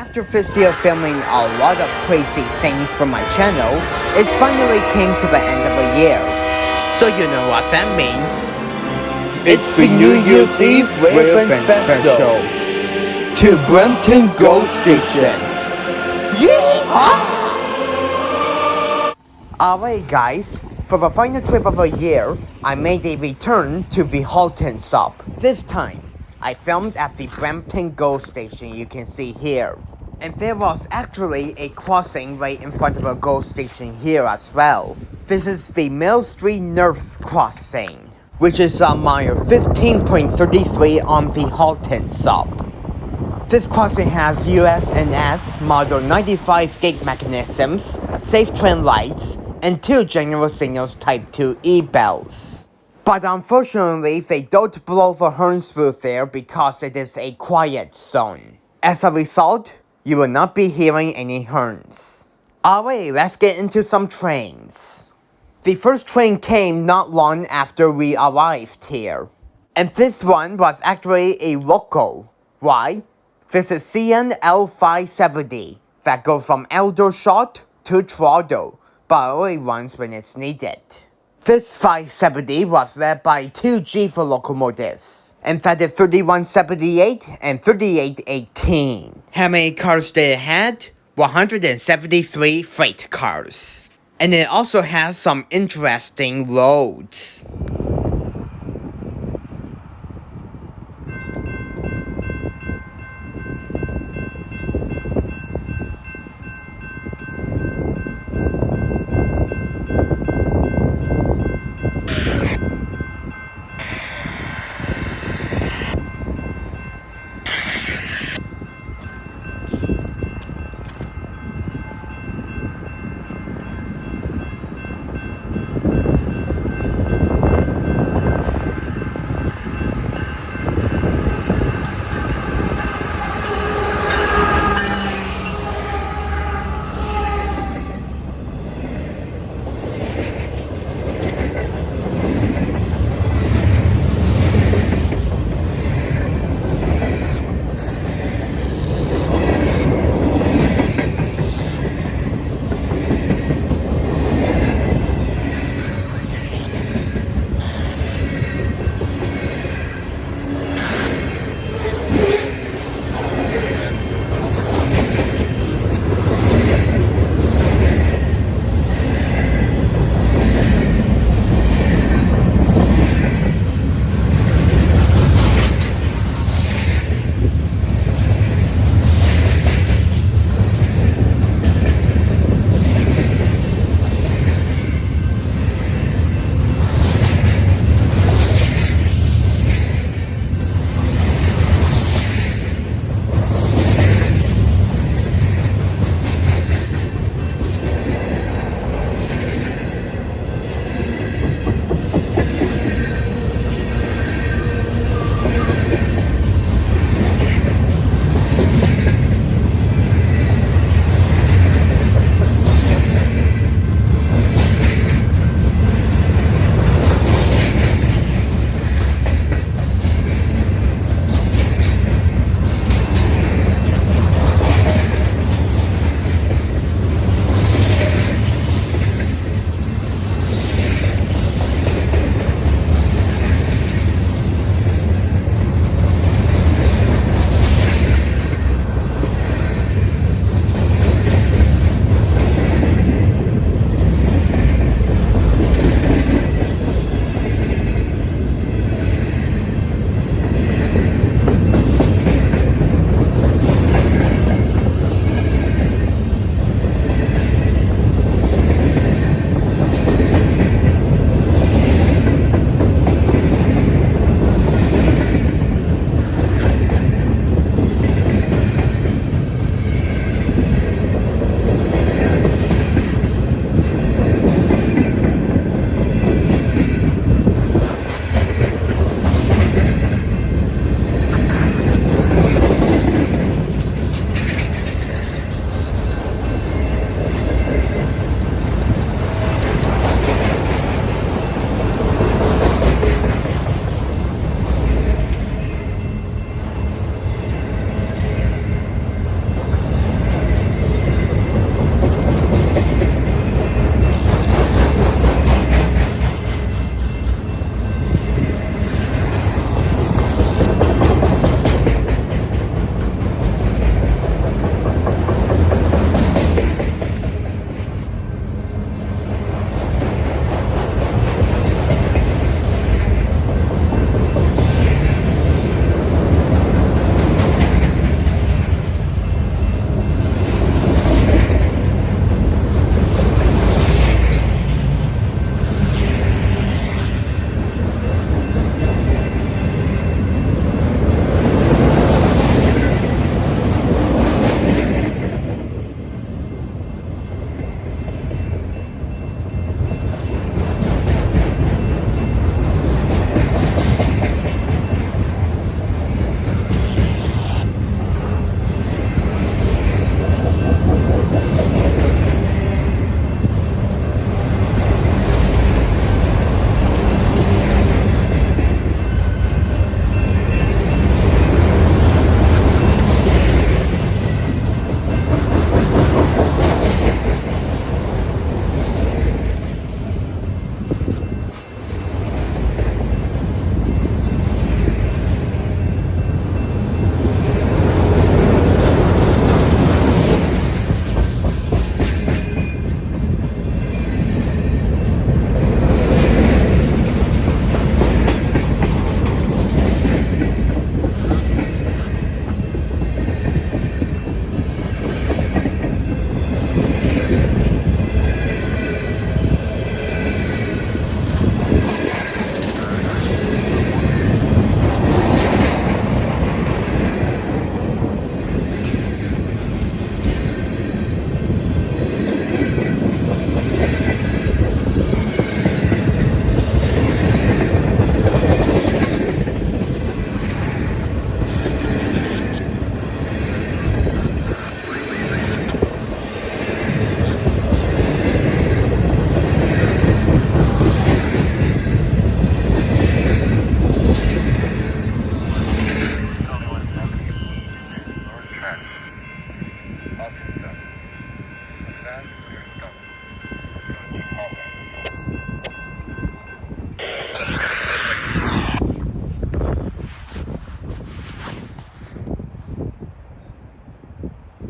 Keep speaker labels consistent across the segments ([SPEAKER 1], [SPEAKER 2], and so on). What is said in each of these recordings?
[SPEAKER 1] After this year filming a lot of crazy things for my channel, it finally came to the end of the year. So you know what that means.
[SPEAKER 2] It's the New Year's Eve Railfan special to Brampton GO Station.
[SPEAKER 1] Yeehaw! Alright guys, for the final trip of the year, I made a return to the Halton stop. This time, I filmed at the Brampton GO Station you can see here. And there was actually a crossing right in front of the GO Station here as well. This is the Mill Street North crossing, which is on mile 15.33 on the Halton stop. This crossing has US&S Model 95 gate mechanisms, safe train lights, and 2 general signals Type 2 E-bells. But unfortunately, they don't blow the horns through there because it is a quiet zone. As a result, you will not be hearing any horns. Alright, let's get into some trains. The first train came not long after we arrived here. And this one was actually a loco. Why? This is CNL570 that goes from Aldershot to Toronto, but only runs when it's needed. This 570 was led by 2 GEVO Locomotives, and that is 3178 and 3818. How many cars did it had? 173 freight cars. And it also has some interesting loads.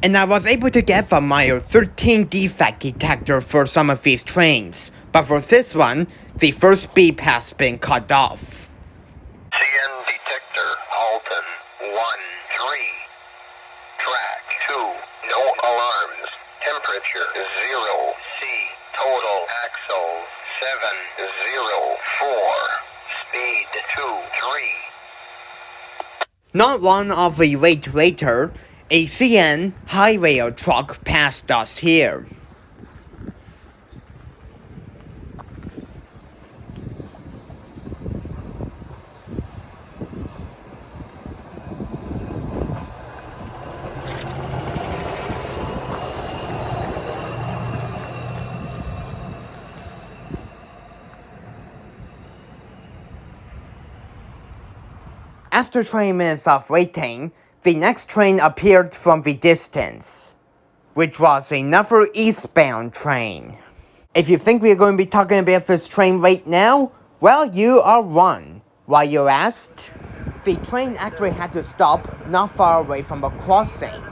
[SPEAKER 1] And I was able to get the mile 13 defect detector for some of these trains, but for this one, the first beep has been cut off.
[SPEAKER 3] CN detector, Halton, 1-3. Track 2, no alarms. Temperature 0 C. Total axle 704. Speed 2-3.
[SPEAKER 1] Not long of a wait later, a CN high rail truck passed us here. After 20 minutes of waiting, the next train appeared from the distance, which was another eastbound train. If you think we're going to be talking about this train right now, well, you are wrong. Why, you asked? The train actually had to stop not far away from a crossing.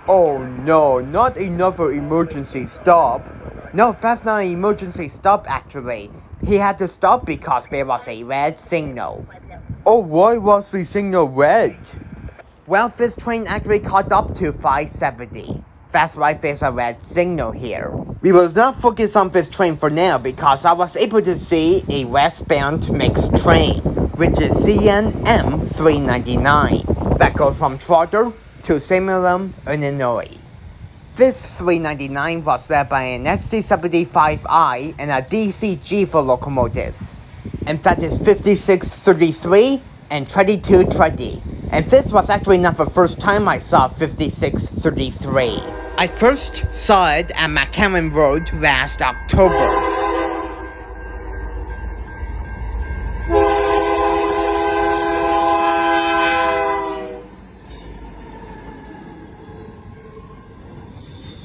[SPEAKER 1] Oh no, not another emergency stop. No, that's not an emergency stop actually. He had to stop because there was a red signal. Oh, why was the signal red? Well, this train actually caught up to 570. That's why there's a red signal here. We will not focus on this train for now because I was able to see a westbound mixed train, which is CN-M-399, that goes from Trotter to Salem, Illinois. This 399 was led by an SD75I and a DC GEVO Locomotives. And that is 5633 and 2220. And this was actually not the first time I saw 5633. I first saw it at McCammon Road last October.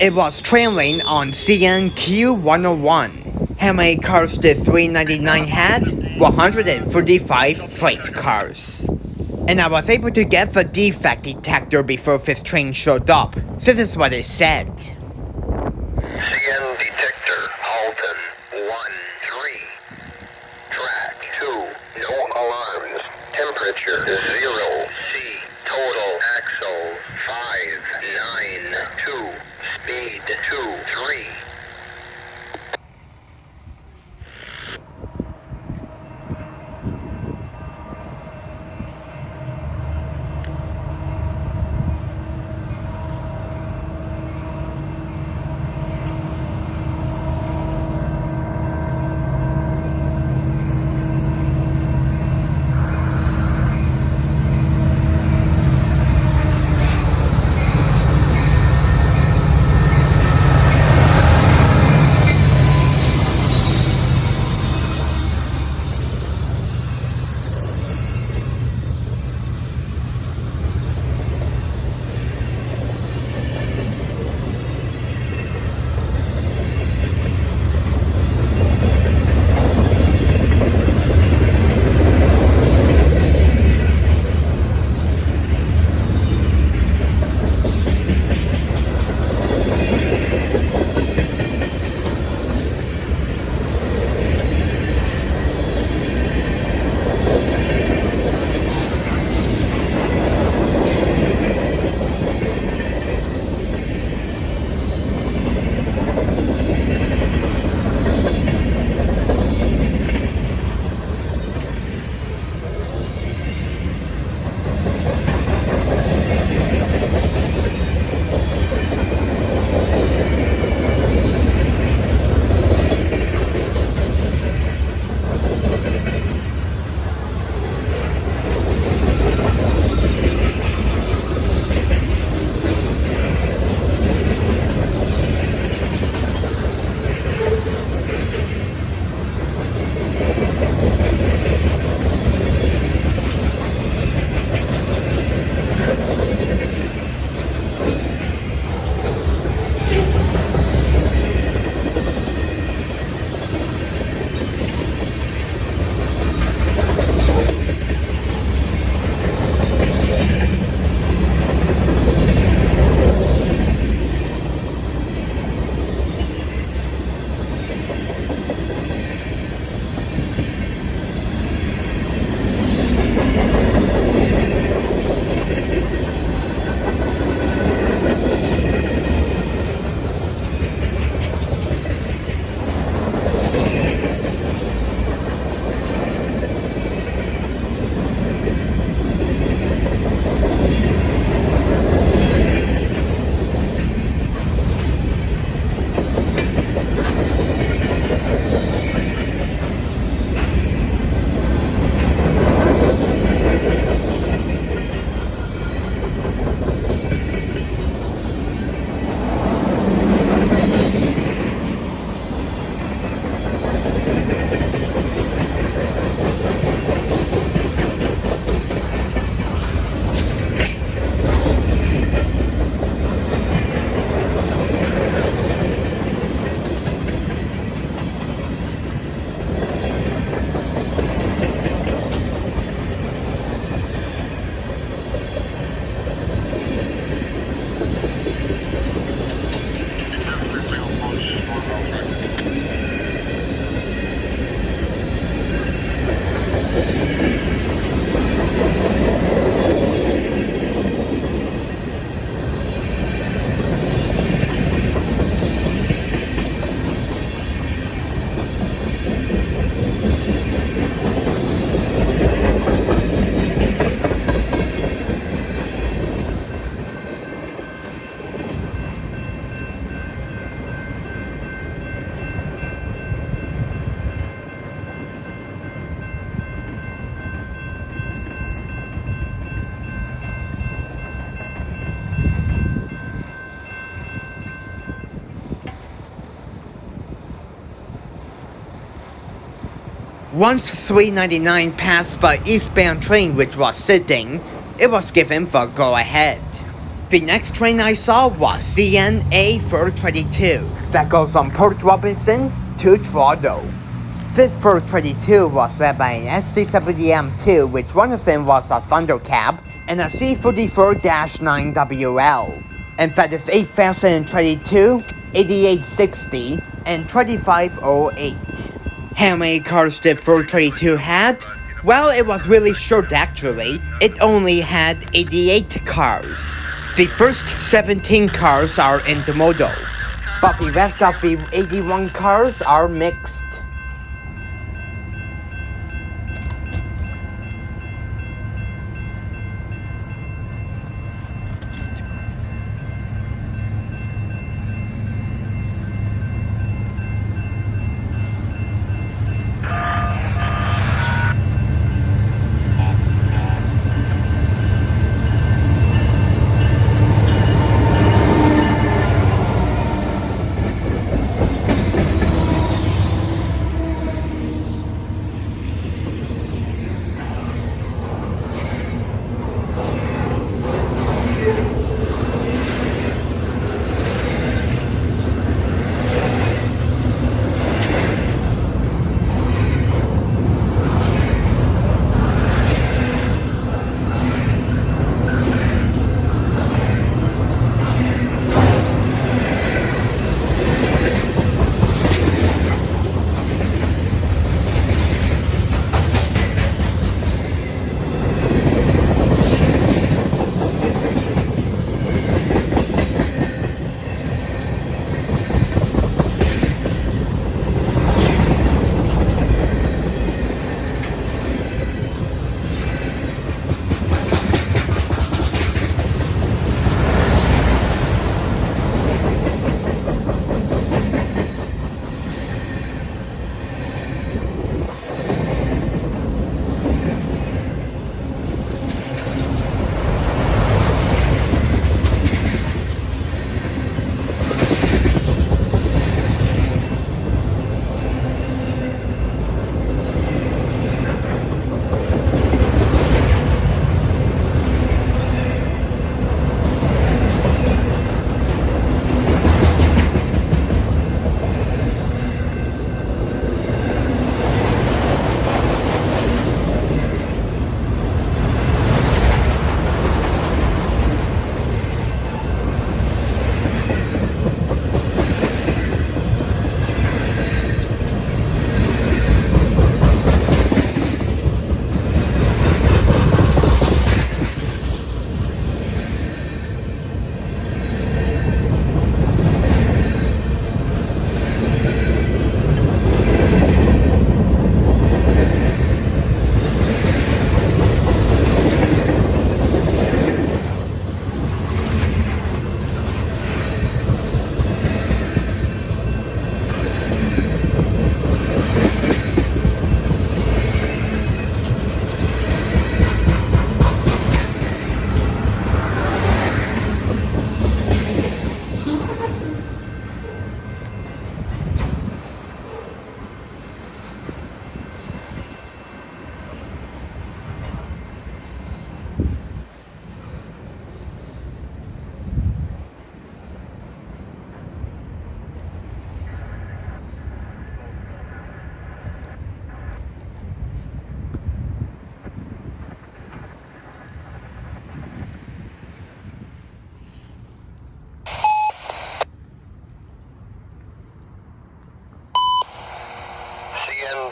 [SPEAKER 1] It was trailing on CNQ101. How many cars did 399 had? 135 freight cars. And I was able to get the defect detector before this train showed up. This is what it said.
[SPEAKER 3] CN detector, Halton, 1-3. Track 2, no alarms. Temperature 0 C. Total axle 592. Speed 2-3.
[SPEAKER 1] Once 399 passed by eastbound train which was sitting, it was given the go-ahead. The next train I saw was CNA 422 that goes from Port Robinson to Toronto. This 422 was led by an SD70M-2, which one of them was a Thunder Cab, and a C44-9WL. And that is 8022, 8860, and 2508. How many cars did 422 had? Well, it was really short actually. It only had 88 cars. The first 17 cars are intermodal, but the rest of the 81 cars are mixed.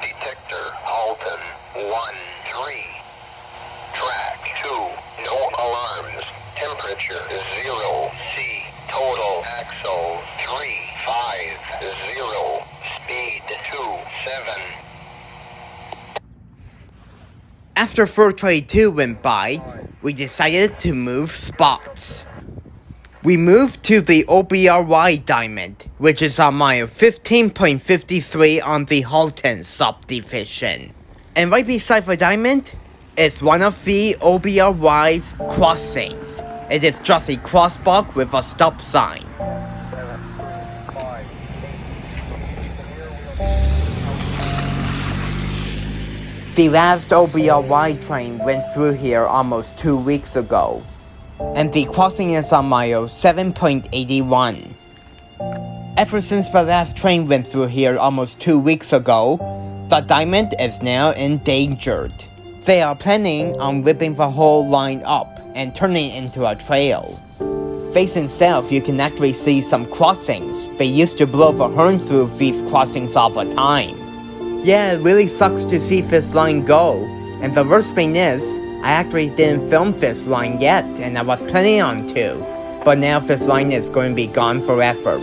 [SPEAKER 3] Detector, Halton, 1-3. Track 2, no alarms. Temperature 0 C. Total axle 350. Speed 27.
[SPEAKER 1] After 422 went by, we decided to move spots. We moved to the OBRY diamond, which is on mile 15.53 on the Halton subdivision. And right beside the diamond is one of the OBRY's crossings. It is just a crosswalk with a stop sign. The last OBRY train went through here almost 2 weeks ago, and the crossing is on mile 7.81. Ever since the last train went through here almost 2 weeks ago, the diamond is now endangered. They are planning on ripping the whole line up and turning it into a trail. Facing south, you can actually see some crossings. They used to blow the horn through these crossings all the time. Yeah, it really sucks to see this line go. And the worst thing is, I actually didn't film this line yet, and I was planning on to. But now this line is going to be gone forever.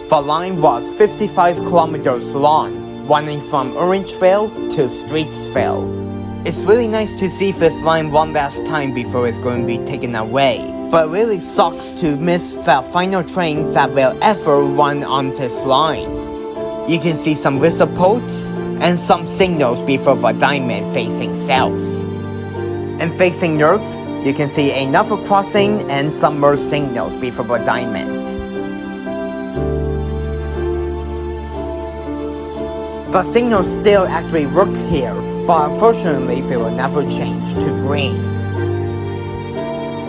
[SPEAKER 1] The line was 55 kilometers long, running from Orangeville to Streetsville. It's really nice to see this line one last time before it's going to be taken away. But it really sucks to miss the final train that will ever run on this line. You can see some whistle posts and some signals before the diamond facing south. And facing north, you can see another crossing and some more signals before the diamond. The signals still actually work here, but unfortunately they will never change to green.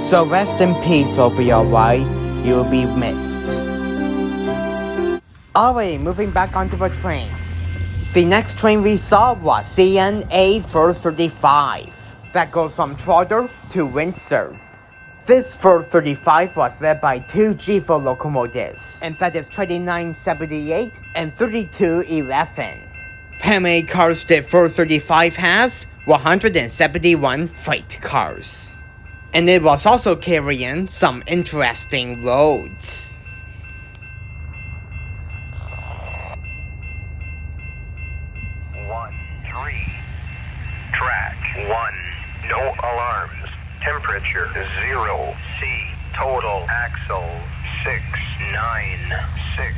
[SPEAKER 1] So rest in peace, OBRY, you will be missed. Alright, moving back onto the trains. The next train we saw was CNA 435 that goes from Trotter to Windsor. This 435 was led by 2 GEVO locomotives, and that is 2978 and 3211. How many cars did 435 has? 171 freight cars. And it was also carrying some interesting loads.
[SPEAKER 3] 1-3. Track 1. No alarms. Temperature 0 C. Total axle 696.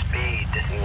[SPEAKER 3] Speed 15.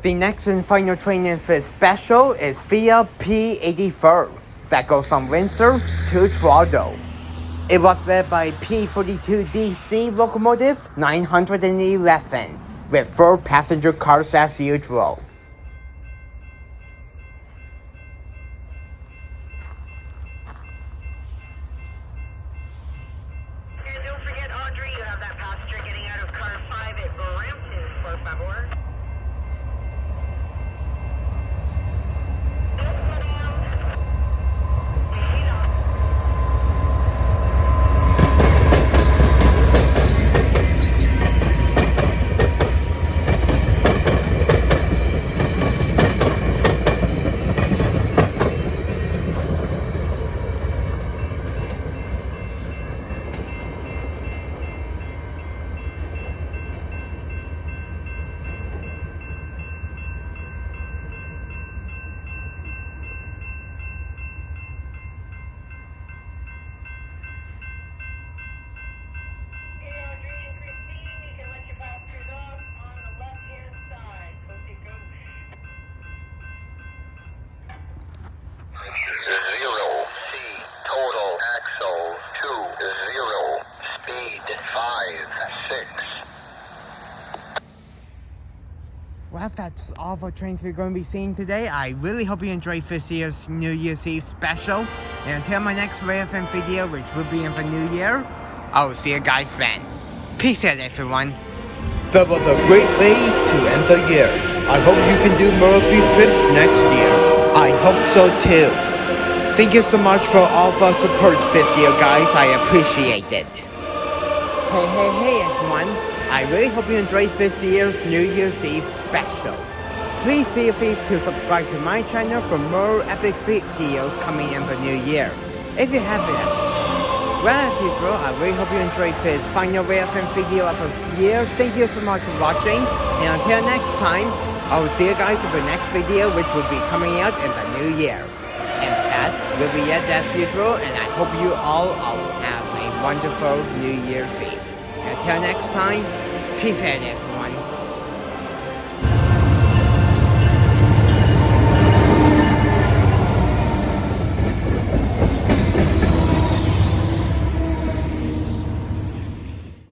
[SPEAKER 1] The next and final train in this special is VIA P84 that goes from Windsor to Toronto. It was led by P42 DC Locomotive 911 with 4 passenger cars as usual.
[SPEAKER 4] And don't forget, Audrey, you have that passenger getting out of car 5 at Brampton, por favor.
[SPEAKER 3] Zero. C. Total axle 20. Speed 56.
[SPEAKER 1] Well, that's all the trains we're going to be seeing today. I really hope you enjoyed this year's New Year's Eve special. And until my next Railfan video, which will be in the new year, I will see you guys then. Peace out, everyone.
[SPEAKER 2] That was a great way to end the year. I hope you can do more of these trips next year. I hope so too. Thank you so much for all the support this year, guys. I appreciate it.
[SPEAKER 1] Hey, everyone. I really hope you enjoyed this year's New Year's Eve special. Please feel free to subscribe to my channel for more epic videos coming in the new year, if you haven't. Well, as usual, I really hope you enjoyed this final Railfan video of the year. Thank you so much for watching, and until next time, I will see you guys in the next video, which will be coming out in the new year. And that will be it as usual, and I hope you all have a wonderful New Year's Eve. Until next time, peace out, everyone.